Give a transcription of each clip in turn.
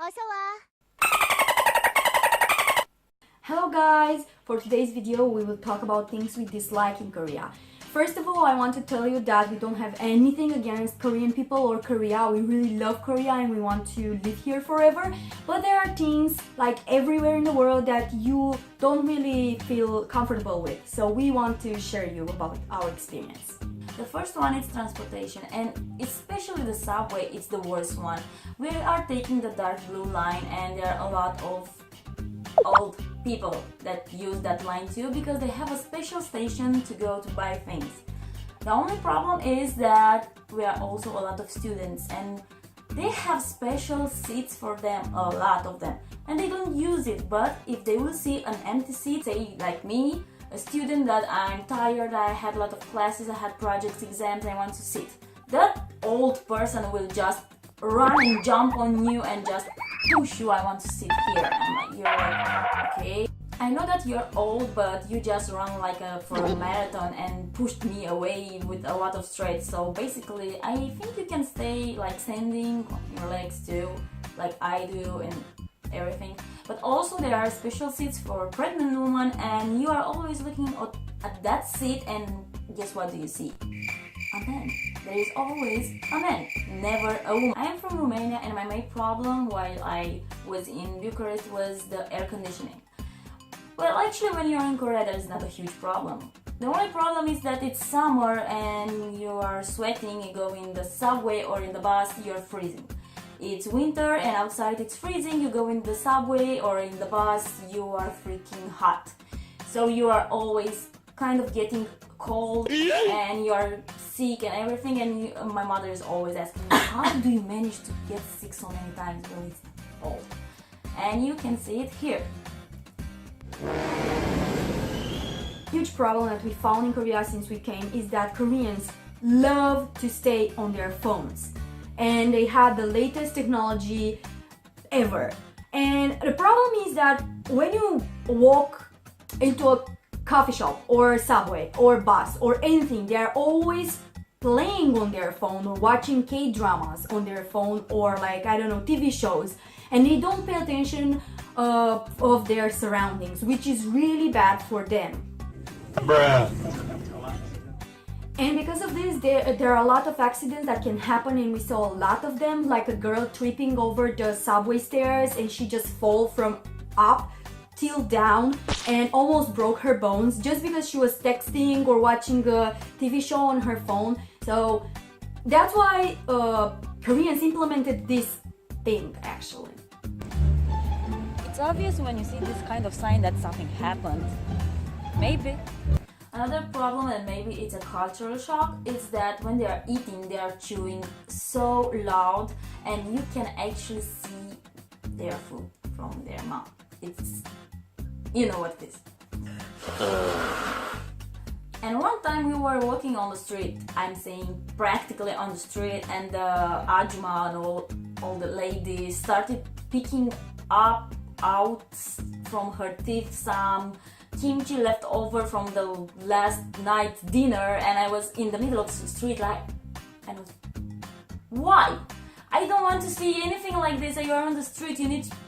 어서 와. Hello guys! For today's video we will talk about things we dislike in Korea. First of all, I want to tell you that we don't have anything against Korean people or Korea. We really love Korea and we want to live here forever. But there are things like everywhere in the world that you don't really feel comfortable with. So we want to share you about our experience. The first one is transportation, and especially the subway, it's the worst one. We are taking the dark blue line, and there are a lot of old people that use that line too because they have a special station to go to buy things. The only problem is that we are also a lot of students, and they have special seats for them, a lot of them, and they don't use it. But if they will see an empty seat, say like me, a student that I'm tired, I had a lot of classes, I had projects, exams, I want to sit. That old person will just run and jump on you and just push you, I want to sit here. And you're like, okay. I know that you're old, but you just run for a marathon and pushed me away with a lot of stress. So basically, I think you can stay like standing on your legs too, like I do and everything. But also there are special seats for pregnant women, and you are always looking at that seat, and guess what do you see? A man. There is always a man, never a woman. I am from Romania, and my main problem while I was in Bucharest was the air conditioning. Well, actually when you're in Korea there is not a huge problem. The only problem is that it's summer and you are sweating, you go in the subway or in the bus, you're freezing. It's winter and outside it's freezing, you go in the subway or in the bus, you are freaking hot. So you are always kind of getting cold and you are sick and everything, and my mother is always asking me, how do you manage to get sick so many times when it's cold? And you can see it here. Huge problem that we found in Korea since we came is that Koreans love to stay on their phones. And they have the latest technology ever. And the problem is that when you walk into a coffee shop or subway or bus or anything, they are always playing on their phone or watching K-dramas on their phone or TV shows, and they don't pay attention of their surroundings, which is really bad for them. Bruh. And because of this, there are a lot of accidents that can happen, and we saw a lot of them, like a girl tripping over the subway stairs and she just fall from up till down and almost broke her bones just because she was texting or watching a TV show on her phone. So that's why Koreans implemented this thing actually. It's obvious when you see this kind of sign that something happened. Maybe. Another problem, and maybe it's a cultural shock, is that when they are eating, they are chewing so loud and you can actually see their food from their mouth. It's, you know what it is. And one time we were walking on the street, I'm saying practically on the street, and the ajumma and all the ladies started picking up out from her teeth some kimchi left over from the last night's dinner, and I was in the middle of the street why? I don't want to see anything like this. You're on the street,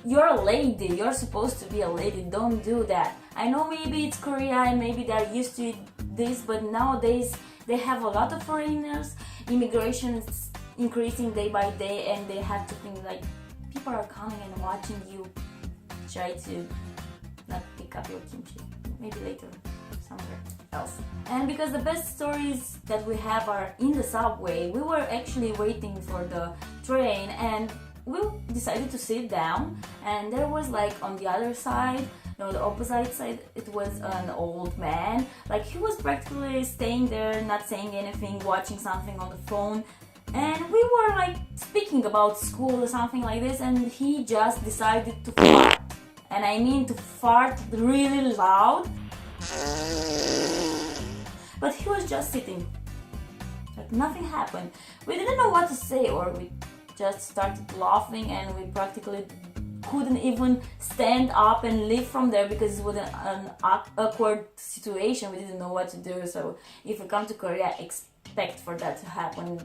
you're a lady, you're supposed to be a lady, don't do that. I know maybe it's Korea and maybe they're used to this, but nowadays they have a lot of foreigners, immigration is increasing day by day, and they have to think like people are coming and watching you try to not pick up your kimchi. Maybe later, somewhere else. And because the best stories that we have are in the subway, we were actually waiting for the train and we decided to sit down, and there was on the other side, the opposite side, it was an old man. He was practically staying there, not saying anything, watching something on the phone. And we were speaking about school or something like this, and he just decided to fart. And I mean to fart really loud. But he was just sitting. Nothing happened. We didn't know what to say, or we just started laughing, and we practically couldn't even stand up and leave from there because it was an awkward situation. We didn't know what to do. So if you come to Korea, expect for that to happen.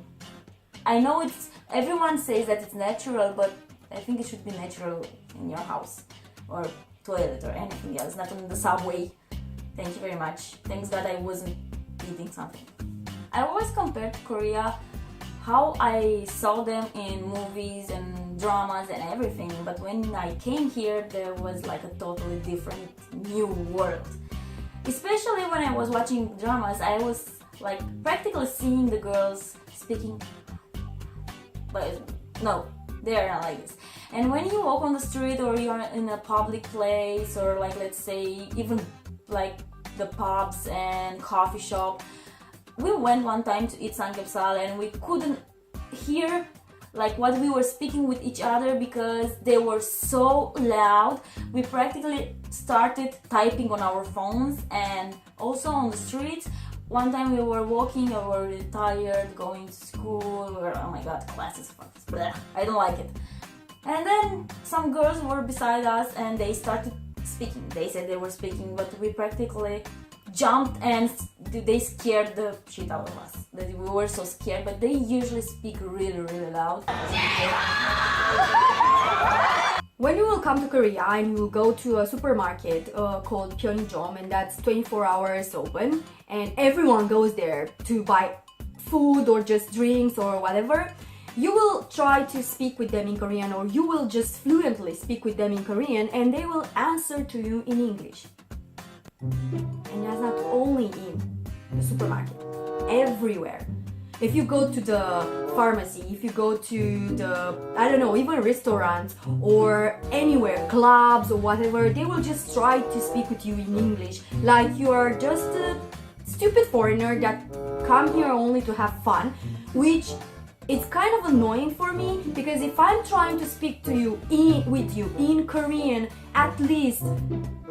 I know everyone says that it's natural, but I think it should be natural in your house or toilet or anything else, not on the subway. Thank you very much. Thanks God I wasn't eating something. I always compared Korea how I saw them in movies and dramas and everything, but when I came here there was like a totally different new world. Especially when I was watching dramas, I was like practically seeing the girls speaking, but no, they're not like this. And when you walk on the street or you're in a public place or like let's say even like the pubs and coffee shop, we went one time to eat samgyeopsal and we couldn't hear like what we were speaking with each other because they were so loud. We practically started typing on our phones, and also on the streets. One time we were walking, we were really tired, going to school, oh my god, classes, I don't like it. And then some girls were beside us and they started speaking. They said they were speaking, but we practically jumped and they scared the shit out of us. That we were so scared, but they usually speak really, really loud. When you will come to Korea and you will go to a supermarket called Pyeongjom, and that's 24 hours open, and everyone goes there to buy food or just drinks or whatever, you will try to speak with them in Korean, or you will just fluently speak with them in Korean and they will answer to you in English. And that's not only in the supermarket, everywhere. If you go to the pharmacy, if you go to the, I don't know, even restaurants or anywhere, clubs or whatever, they will just try to speak with you in English, like you are just a stupid foreigner that come here only to have fun, which it's kind of annoying for me, because if I'm trying to speak to you with you in Korean, at least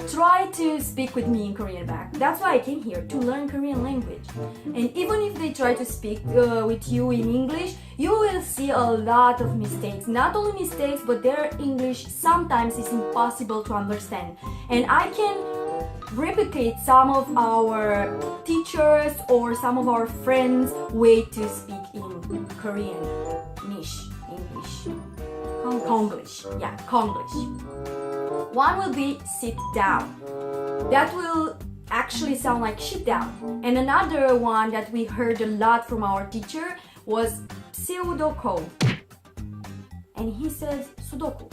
try to speak with me in Korean back. That's why I came here, to learn Korean language. And even if they try to speak with you in English, you will see a lot of mistakes. Not only mistakes, but their English sometimes is impossible to understand. And I can replicate some of our teachers or some of our friends' way to speak in Korean. Niche, English, Konglish. Yeah, Konglish. One will be sit down. That will actually sound like shit down. And another one that we heard a lot from our teacher was pseudo-code. And he says Sudoku.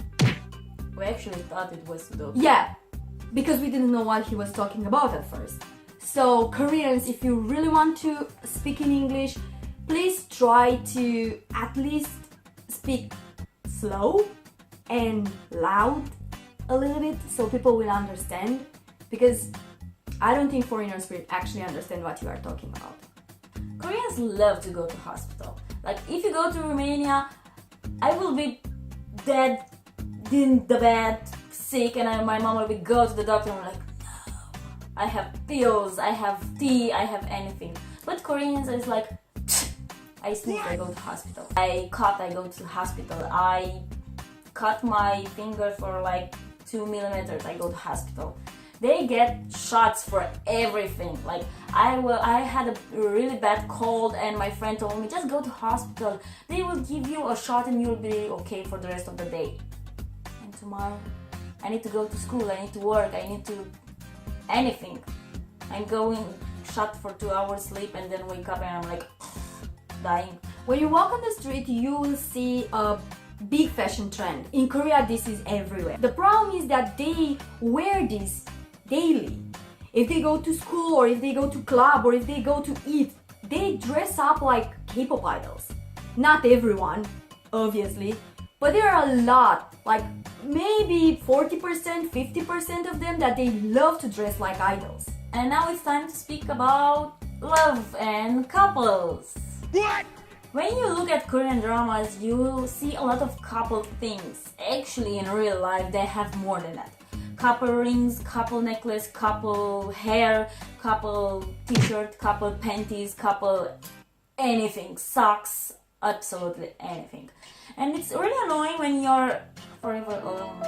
We actually thought it was Sudoku. Yeah, because we didn't know what he was talking about at first. So Koreans, if you really want to speak in English, please try to at least speak slow and loud a little bit so people will understand, because I don't think foreigners will actually understand what you are talking about. Koreans love to go to hospital. Like if you go to Romania, I will be dead in the bed, sick, and my mom will be go to the doctor and I'm like, no, I have pills, I have tea, I have anything. But Koreans is like, I sneeze, I go to hospital. I cut, I go to hospital. I cut my finger for like 2 millimeters, I go to hospital. They get shots for everything. Like I had a really bad cold and my friend told me, just go to hospital. They will give you a shot and you'll be okay for the rest of the day. And tomorrow, I need to go to school, I need to work, I need to anything. I'm going shot for 2 hours sleep and then wake up and I'm like dying. When you walk on the street, you will see a big fashion trend. In Korea, this is everywhere. The problem is that they wear this daily. If they go to school or if they go to club or if they go to eat, they dress up like K-pop idols. Not everyone, obviously, but there are a lot, like maybe 40%, 50% of them that they love to dress like idols. And now it's time to speak about love and couples. What? When you look at Korean dramas, you will see a lot of couple things. Actually, in real life, they have more than that. Couple rings, couple necklace, couple hair, couple t-shirt, couple panties, couple anything, socks, absolutely anything. And it's really annoying when you're forever alone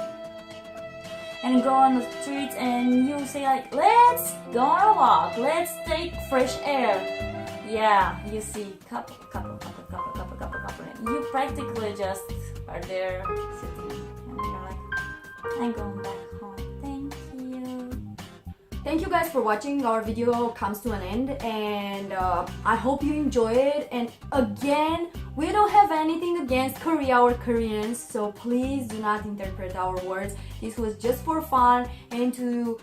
and go on the streets and you say like, let's go on a walk, let's take fresh air. Yeah, you see couple. You practically just are there sitting and you're like, I'm going back home. Thank you. Thank you guys for watching. Our video comes to an end, and I hope you enjoy it. And again, we don't have anything against Korea or Koreans, so please do not interpret our words. This was just for fun and to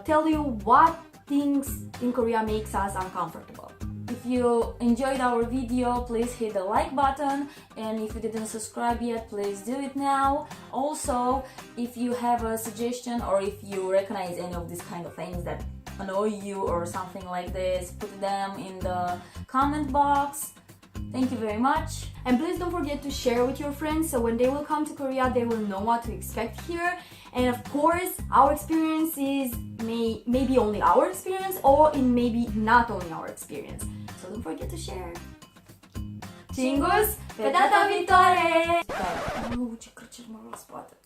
tell you what things in Korea makes us uncomfortable. If you enjoyed our video, please hit the like button, and if you didn't subscribe yet, please do it now. Also, if you have a suggestion or if you recognize any of these kind of things that annoy you or something like this, put them in the comment box. Thank you very much. And please don't forget to share with your friends, so when they will come to Korea, they will know what to expect here. And of course, our experience is maybe only our experience, or it may be not only our experience. So don't forget to share. Chingus, vedata viitoare! Лучше кричать мороз падает.